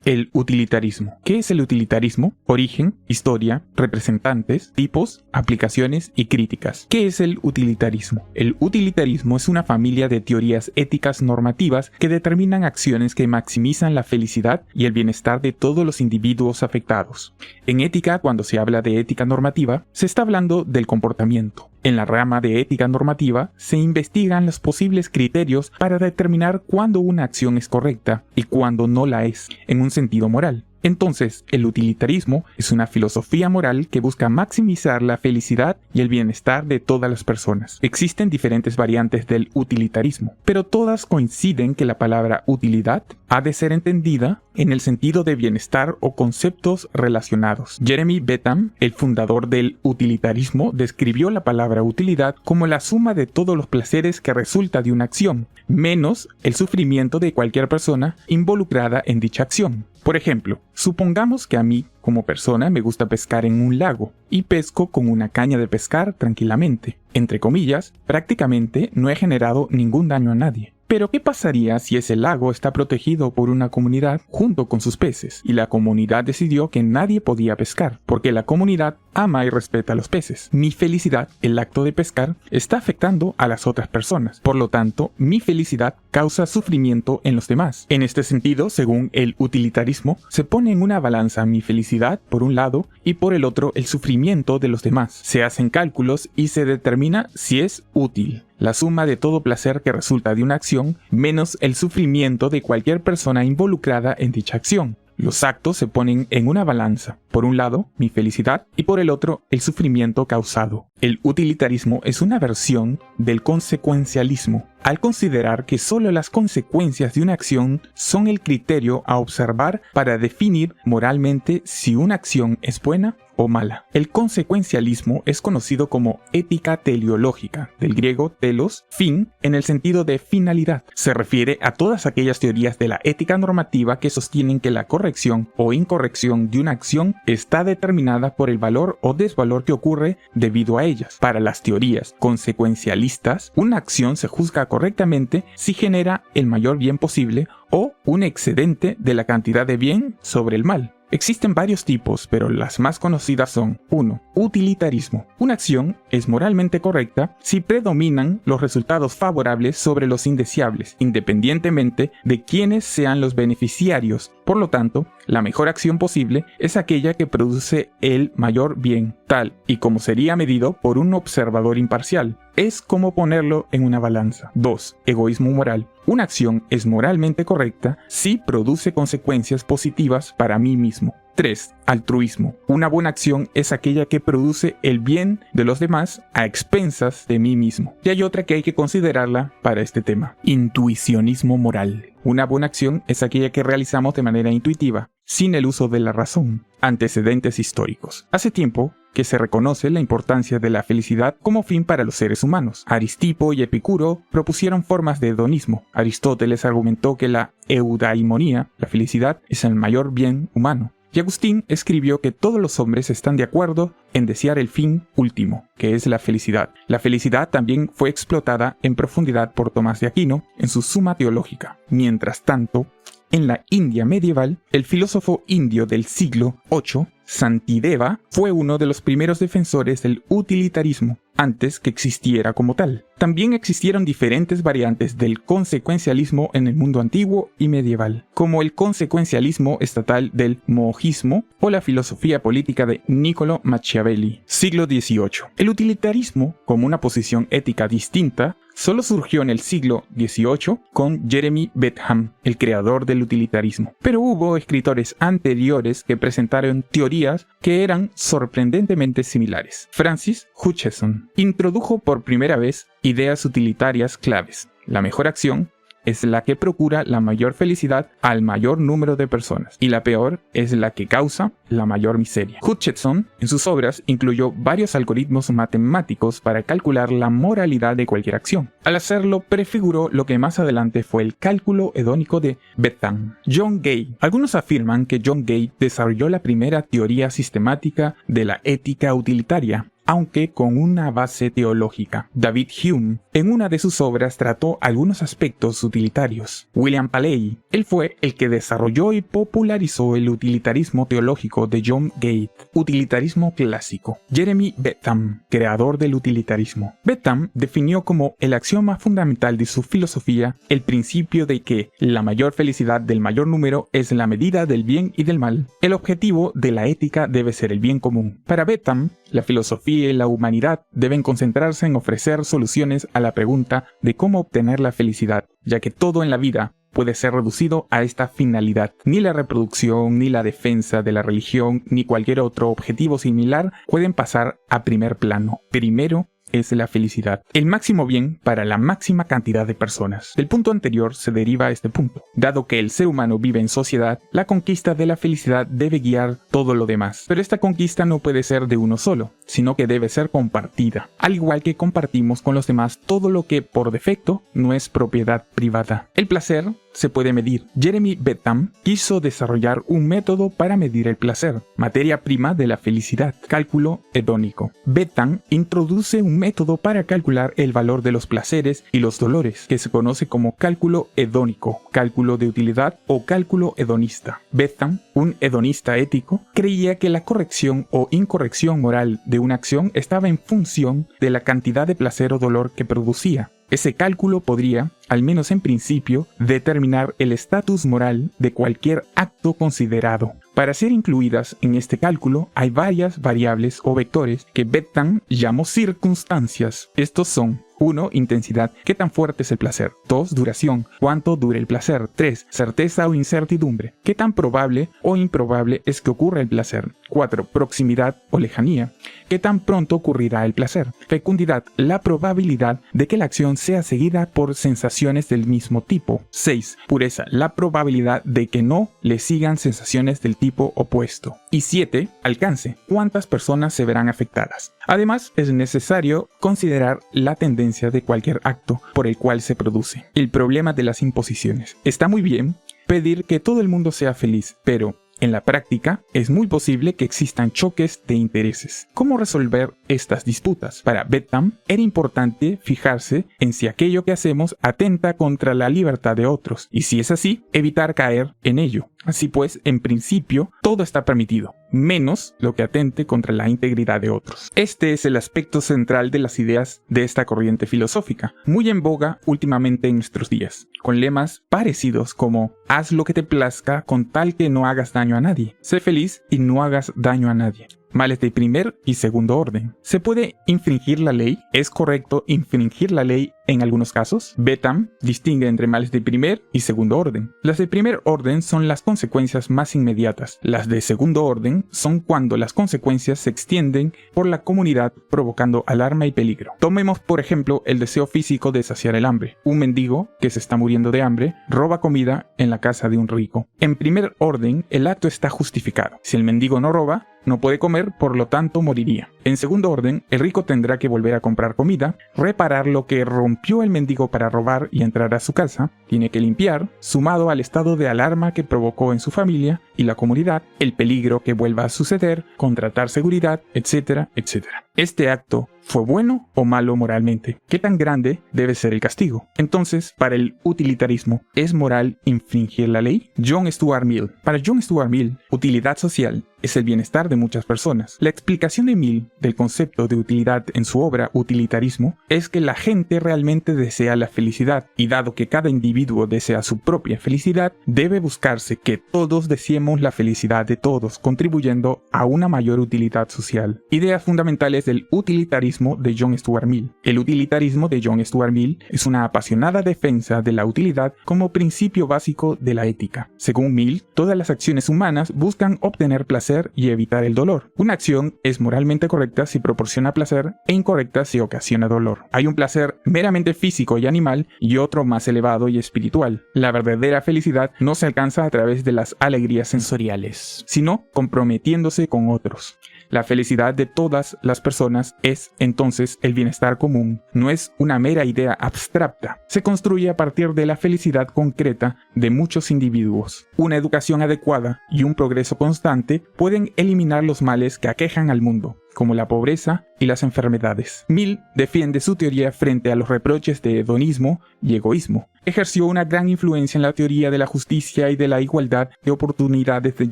El utilitarismo. ¿Qué es el utilitarismo? Origen, historia, representantes, tipos, aplicaciones y críticas. ¿Qué es el utilitarismo? El utilitarismo es una familia de teorías éticas normativas que determinan acciones que maximizan la felicidad y el bienestar de todos los individuos afectados. En ética, cuando se habla de ética normativa, se está hablando del comportamiento. En la rama de ética normativa se investigan los posibles criterios para determinar cuándo una acción es correcta y cuándo no la es, en un sentido moral. Entonces, el utilitarismo es una filosofía moral que busca maximizar la felicidad y el bienestar de todas las personas. Existen diferentes variantes del utilitarismo, pero todas coinciden que la palabra utilidad ha de ser entendida en el sentido de bienestar o conceptos relacionados. Jeremy Bentham, el fundador del utilitarismo, describió la palabra utilidad como la suma de todos los placeres que resulta de una acción, menos el sufrimiento de cualquier persona involucrada en dicha acción. Por ejemplo, supongamos que a mí, como persona, me gusta pescar en un lago y pesco con una caña de pescar tranquilamente. Entre comillas, prácticamente no he generado ningún daño a nadie. Pero ¿qué pasaría si ese lago está protegido por una comunidad junto con sus peces y la comunidad decidió que nadie podía pescar porque la comunidad ama y respeta a los peces? Mi felicidad, el acto de pescar, está afectando a las otras personas. Por lo tanto, mi felicidad causa sufrimiento en los demás. En este sentido, según el utilitarismo, se pone en una balanza mi felicidad por un lado y por el otro el sufrimiento de los demás. Se hacen cálculos y se determina si es útil. La suma de todo placer que resulta de una acción menos el sufrimiento de cualquier persona involucrada en dicha acción. Los actos se ponen en una balanza. Por un lado, mi felicidad y por el otro, el sufrimiento causado. El utilitarismo es una versión del consecuencialismo, al considerar que solo las consecuencias de una acción son el criterio a observar para definir moralmente si una acción es buena o mala. El consecuencialismo es conocido como ética teleológica, del griego telos, fin, en el sentido de finalidad. Se refiere a todas aquellas teorías de la ética normativa que sostienen que la corrección o incorrección de una acción está determinada por el valor o desvalor que ocurre debido a ellas. Para las teorías consecuencialistas, una acción se juzga correctamente si genera el mayor bien posible o un excedente de la cantidad de bien sobre el mal. Existen varios tipos, pero las más conocidas son: 1. Utilitarismo. Una acción es moralmente correcta si predominan los resultados favorables sobre los indeseables, independientemente de quiénes sean los beneficiarios. Por lo tanto, la mejor acción posible es aquella que produce el mayor bien, tal y como sería medido por un observador imparcial. Es como ponerlo en una balanza. 2. Egoísmo moral. Una acción es moralmente correcta si produce consecuencias positivas para mí mismo. 3. Altruismo. Una buena acción es aquella que produce el bien de los demás a expensas de mí mismo. Y hay otra que hay que considerarla para este tema: intuicionismo moral. Una buena acción es aquella que realizamos de manera intuitiva, sin el uso de la razón. Antecedentes históricos. Hace tiempo que se reconoce la importancia de la felicidad como fin para los seres humanos. Aristipo y Epicuro propusieron formas de hedonismo. Aristóteles argumentó que la eudaimonía, la felicidad, es el mayor bien humano. Y Agustín escribió que todos los hombres están de acuerdo en desear el fin último, que es la felicidad. La felicidad también fue explotada en profundidad por Tomás de Aquino en su Suma Teológica. Mientras tanto, en la India medieval, el filósofo indio del siglo VIII, Santideva, fue uno de los primeros defensores del utilitarismo, antes que existiera como tal. También existieron diferentes variantes del consecuencialismo en el mundo antiguo y medieval, como el consecuencialismo estatal del mohismo o la filosofía política de Niccolò Machiavelli, siglo XVIII. El utilitarismo, como una posición ética distinta, solo surgió en el siglo XVIII con Jeremy Bentham, el creador del utilitarismo. Pero hubo escritores anteriores que presentaron teorías que eran sorprendentemente similares. Francis Hutcheson introdujo por primera vez ideas utilitarias claves. La mejor acción es la que procura la mayor felicidad al mayor número de personas, y la peor es la que causa la mayor miseria. Hutcheson, en sus obras, incluyó varios algoritmos matemáticos para calcular la moralidad de cualquier acción. Al hacerlo, prefiguró lo que más adelante fue el cálculo hedónico de Bentham. John Gay. Algunos afirman que John Gay desarrolló la primera teoría sistemática de la ética utilitaria. aunque con una base teológica. David Hume, en una de sus obras, trató algunos aspectos utilitarios. William Paley, él fue el que desarrolló y popularizó el utilitarismo teológico de John Gate, utilitarismo clásico. Jeremy Bentham, creador del utilitarismo. Bentham definió como el axioma fundamental de su filosofía el principio de que la mayor felicidad del mayor número es la medida del bien y del mal. El objetivo de la ética debe ser el bien común. Para Bentham, la filosofía y la humanidad deben concentrarse en ofrecer soluciones a la pregunta de cómo obtener la felicidad, ya que todo en la vida puede ser reducido a esta finalidad. Ni la reproducción, ni la defensa de la religión, ni cualquier otro objetivo similar pueden pasar a primer plano. Primero es la felicidad, el máximo bien para la máxima cantidad de personas. Del punto anterior se deriva este punto. Dado que el ser humano vive en sociedad, la conquista de la felicidad debe guiar todo lo demás. Pero esta conquista no puede ser de uno solo, sino que debe ser compartida, al igual que compartimos con los demás todo lo que por defecto no es propiedad privada. El placer se puede medir. Jeremy Bentham quiso desarrollar un método para medir el placer, materia prima de la felicidad, cálculo hedónico. Bentham introduce un método para calcular el valor de los placeres y los dolores, que se conoce como cálculo hedónico, cálculo de utilidad o cálculo hedonista. Bentham, un hedonista ético, creía que la corrección o incorrección moral de una acción estaba en función de la cantidad de placer o dolor que producía. Ese cálculo podría, al menos en principio, determinar el estatus moral de cualquier acto considerado. Para ser incluidas en este cálculo hay varias variables o vectores que Bentham llamó circunstancias. Estos son: 1. Intensidad. ¿Qué tan fuerte es el placer? 2. Duración. ¿Cuánto dura el placer? 3. Certeza o incertidumbre. ¿Qué tan probable o improbable es que ocurra el placer? 4. Proximidad o lejanía. ¿Qué tan pronto ocurrirá el placer? Fecundidad. La probabilidad de que la acción sea seguida por sensaciones del mismo tipo. 6. Pureza. La probabilidad de que no le sigan sensaciones del tipo opuesto. Y 7. Alcance. ¿Cuántas personas se verán afectadas? Además, es necesario considerar la tendencia de cualquier acto por el cual se produce. El problema de las imposiciones. Está muy bien pedir que todo el mundo sea feliz, pero en la práctica, es muy posible que existan choques de intereses. ¿Cómo resolver estas disputas? Para Bentham, era importante fijarse en si aquello que hacemos atenta contra la libertad de otros, y si es así, evitar caer en ello. Así pues, en principio, todo está permitido, menos lo que atente contra la integridad de otros. Este es el aspecto central de las ideas de esta corriente filosófica, muy en boga últimamente en nuestros días, con lemas parecidos como: haz lo que te plazca con tal que no hagas daño a nadie, sé feliz y no hagas daño a nadie. Males de primer y segundo orden. ¿Se puede infringir la ley? ¿Es correcto infringir la ley en algunos casos? Bentham distingue entre males de primer y segundo orden. Las de primer orden son las consecuencias más inmediatas. Las de segundo orden son cuando las consecuencias se extienden por la comunidad provocando alarma y peligro. Tomemos por ejemplo el deseo físico de saciar el hambre. Un mendigo que se está muriendo de hambre roba comida en la casa de un rico. En primer orden, el acto está justificado. Si el mendigo no roba, no puede comer, por lo tanto moriría. En segundo orden, el rico tendrá que volver a comprar comida, reparar lo que rompió el mendigo para robar y entrar a su casa, tiene que limpiar, sumado al estado de alarma que provocó en su familia y la comunidad, el peligro que vuelva a suceder, contratar seguridad, etcétera, etcétera. Este acto ¿fue bueno o malo moralmente? ¿Qué tan grande debe ser el castigo? Entonces, para el utilitarismo, ¿es moral infringir la ley? John Stuart Mill. Para John Stuart Mill, utilidad social es el bienestar de muchas personas. La explicación de Mill del concepto de utilidad en su obra Utilitarismo es que la gente realmente desea la felicidad, y dado que cada individuo desea su propia felicidad, debe buscarse que todos deseemos la felicidad de todos, contribuyendo a una mayor utilidad social. Ideas fundamentales del utilitarismo de John Stuart Mill. El utilitarismo de John Stuart Mill es una apasionada defensa de la utilidad como principio básico de la ética. Según Mill, todas las acciones humanas buscan obtener placer y evitar el dolor. Una acción es moralmente correcta si proporciona placer e incorrecta si ocasiona dolor. Hay un placer meramente físico y animal y otro más elevado y espiritual. La verdadera felicidad no se alcanza a través de las alegrías sensoriales, sino comprometiéndose con otros. La felicidad de todas las personas es, entonces, el bienestar común. No es una mera idea abstracta. Se construye a partir de la felicidad concreta de muchos individuos. Una educación adecuada y un progreso constante pueden eliminar los males que aquejan al mundo. como la pobreza y las enfermedades. Mill defiende su teoría frente a los reproches de hedonismo y egoísmo. Ejerció una gran influencia en la teoría de la justicia y de la igualdad de oportunidades de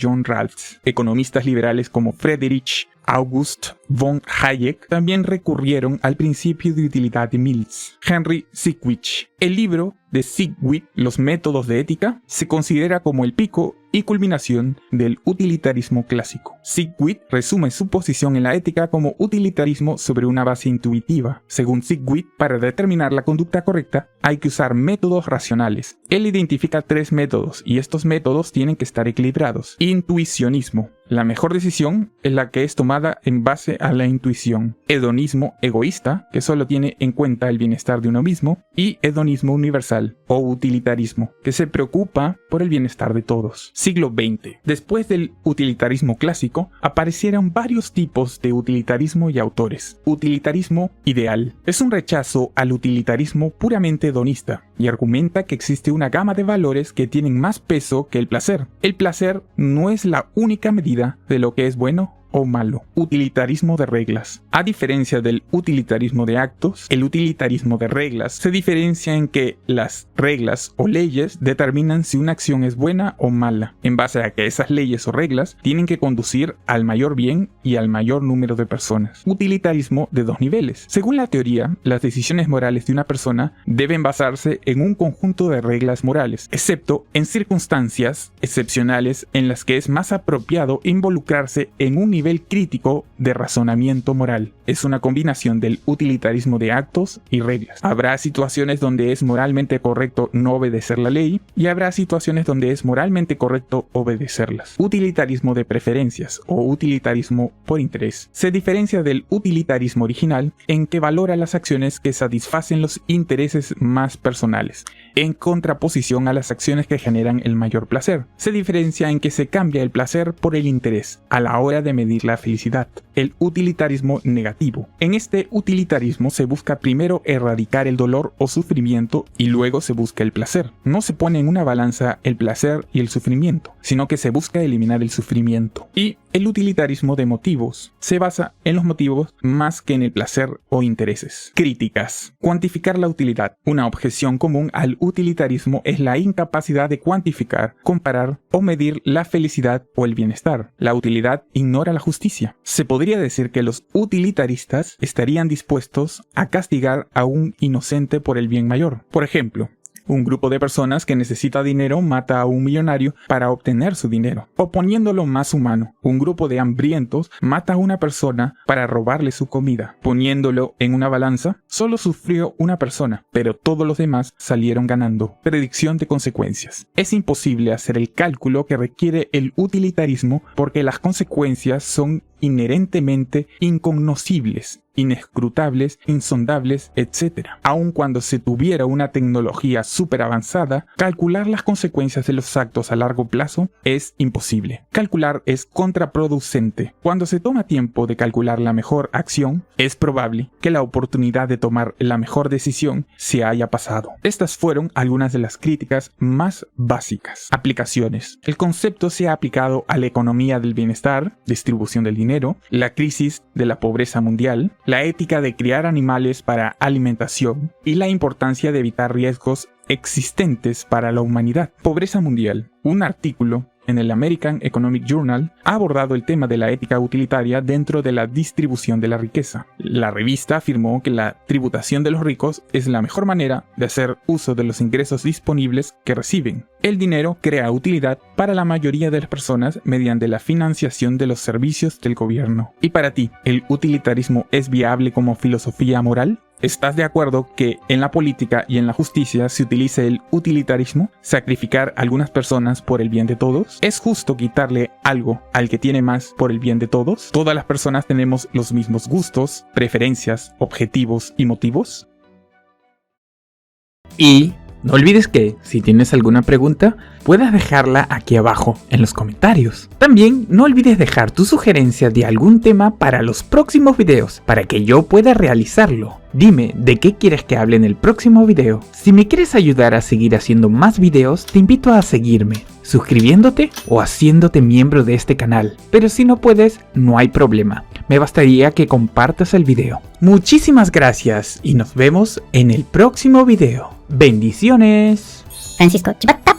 John Rawls. Economistas liberales como Friedrich August von Hayek también recurrieron al principio de utilidad de Mills. Henry Sigwich. El libro de Sigwich, Los métodos de ética, se considera como el pico y culminación del utilitarismo clásico. Sigwich resume su posición en la ética como utilitarismo sobre una base intuitiva. Según Sigwich, para determinar la conducta correcta hay que usar métodos racionales. Él identifica 3 métodos y estos métodos tienen que estar equilibrados. Intuicionismo. La mejor decisión es la que es tomada en base a la intuición. Hedonismo egoísta, que solo tiene en cuenta el bienestar de uno mismo. Y hedonismo universal, o utilitarismo, que se preocupa por el bienestar de todos. Siglo XX. Después del utilitarismo clásico, aparecieron varios tipos de utilitarismo y autores. Utilitarismo ideal. Es un rechazo al utilitarismo puramente hedonista y argumenta que existe una gama de valores que tienen más peso que el placer. El placer no es la única medida de lo que es bueno o malo. Utilitarismo de reglas. A diferencia del utilitarismo de actos, el utilitarismo de reglas se diferencia en que las reglas o leyes determinan si una acción es buena o mala, en base a que esas leyes o reglas tienen que conducir al mayor bien y al mayor número de personas. Utilitarismo de 2 niveles. Según la teoría, las decisiones morales de una persona deben basarse en un conjunto de reglas morales, excepto en circunstancias excepcionales en las que es más apropiado involucrarse en un nivel crítico de razonamiento moral. Es una combinación del utilitarismo de actos y reglas. Habrá situaciones donde es moralmente correcto no obedecer la ley y habrá situaciones donde es moralmente correcto obedecerlas. Utilitarismo de preferencias o utilitarismo por interés. Se diferencia del utilitarismo original en que valora las acciones que satisfacen los intereses más personales, en contraposición a las acciones que generan el mayor placer. Se diferencia en que se cambia el placer por el interés a la hora de medir la felicidad. El utilitarismo negativo. En este utilitarismo se busca primero erradicar el dolor o sufrimiento y luego se busca el placer. No se pone en una balanza el placer y el sufrimiento, sino que se busca eliminar el sufrimiento. Y el utilitarismo de motivos se basa en los motivos más que en el placer o intereses. Críticas. Cuantificar la utilidad. Una objeción común al utilitarismo es la incapacidad de cuantificar, comparar o medir la felicidad o el bienestar. La utilidad ignora la justicia. Se podría decir que los utilitaristas estarían dispuestos a castigar a un inocente por el bien mayor. Por ejemplo, un grupo de personas que necesita dinero mata a un millonario para obtener su dinero. O poniéndolo más humano, un grupo de hambrientos mata a una persona para robarle su comida. Poniéndolo en una balanza, solo sufrió una persona, pero todos los demás salieron ganando. Predicción de consecuencias. Es imposible hacer el cálculo que requiere el utilitarismo porque las consecuencias son inherentemente incognoscibles, inescrutables, insondables, etc. Aun cuando se tuviera una tecnología súper avanzada, calcular las consecuencias de los actos a largo plazo es imposible. Calcular es contraproducente. Cuando se toma tiempo de calcular la mejor acción, es probable que la oportunidad de tomar la mejor decisión se haya pasado. Estas fueron algunas de las críticas más básicas. Aplicaciones. El concepto se ha aplicado a la economía del bienestar, distribución del dinero, la crisis de la pobreza mundial, la ética de criar animales para alimentación y la importancia de evitar riesgos existentes para la humanidad. Pobreza mundial. Un artículo en el American Economic Journal ha abordado el tema de la ética utilitaria dentro de la distribución de la riqueza. La revista afirmó que la tributación de los ricos es la mejor manera de hacer uso de los ingresos disponibles que reciben. El dinero crea utilidad para la mayoría de las personas mediante la financiación de los servicios del gobierno. ¿Y para ti, el utilitarismo es viable como filosofía moral? ¿Estás de acuerdo que en la política y en la justicia se utilice el utilitarismo? ¿Sacrificar a algunas personas por el bien de todos? ¿Es justo quitarle algo al que tiene más por el bien de todos? ¿Todas las personas tenemos los mismos gustos, preferencias, objetivos y motivos? Y no olvides que, si tienes alguna pregunta, puedes dejarla aquí abajo en los comentarios. También no olvides dejar tu sugerencia de algún tema para los próximos videos, para que yo pueda realizarlo. Dime de qué quieres que hable en el próximo video. Si me quieres ayudar a seguir haciendo más videos, te invito a seguirme, suscribiéndote o haciéndote miembro de este canal. Pero si no puedes, no hay problema. me bastaría que compartas el video. Muchísimas gracias y nos vemos en el próximo video. ¡Bendiciones! Francisco Chivata.